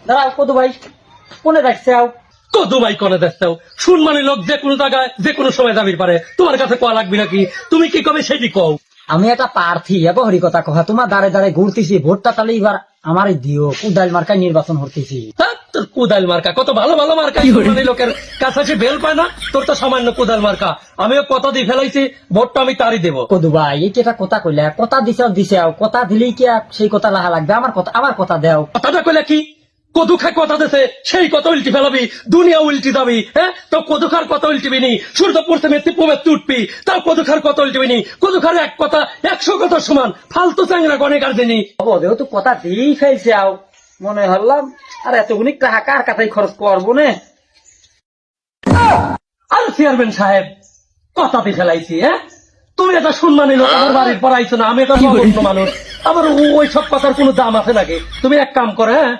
দাঁড়াও কদু ভাই কোনে দেখছাও? কদু ভাই কোনে দেখছাও? শুনমানি লোক যে কোনো জায়গায় যে কোনো সময় যাবির পারে, তোমার কাছে কোয়া লাগবে নাকি? তুমি কি কবে সেটি কও। আমি একটা প্রার্থী বহরি কথা কহা, তোমার দাঁড়ে দাঁড়ে ঘুরতেছি, ভোটটা তাহলে এবার আমারই দিও, কুদাইল মার্কায় নির্বাচন করতেছি। তোর কোদাল মার্কা, কত ভালো ভালো মার্কা শুনমানি লোকের কাছে বেল পায় না, তোর তো সামান্য কোদাল মার্কা। আমিও কথা দিয়ে ফেলাইছি, ভোটটা আমি তারই দেবো। কদু ভাই এই একটা কথা কইলে, কথা দিছাও কথা দিলেই কি সেই কথা লাহা লাগবে? আমার কথা দেও। কথাটা কইলে কি? কদু খায় কথা দেছে, সেই কথা উল্টি ফেলাবি, দুনিয়া উল্টি যাবি। হ্যাঁ, তো কদু খার কথা উল্টিবি নি, সূর্য পড়তে মেতে পড়তে উঠবি, তাও কদু খার কথা উল্টিবি নি। কদু খার এক কথা 100 কথা সমান, ফালতু চ্যাংরা গনে কার দিনি। যেহেতু কথা দিয়েই ফেলছাও, মনে হলাম আর এতগুনি টাকা কার কাছে খরচ করবো না। আর চেয়ারম্যান সাহেব, কথা দিয়ে ফেলাইছি। হ্যাঁ, তুমি এটা শুনমানি লোক, আমার বাড়ির পর আইছো না, আমি এটা নগণ্য মানুষ, আবার ওই সব কথার কোনো দাম আছে নাকি? তুমি এক কাম করে, হ্যাঁ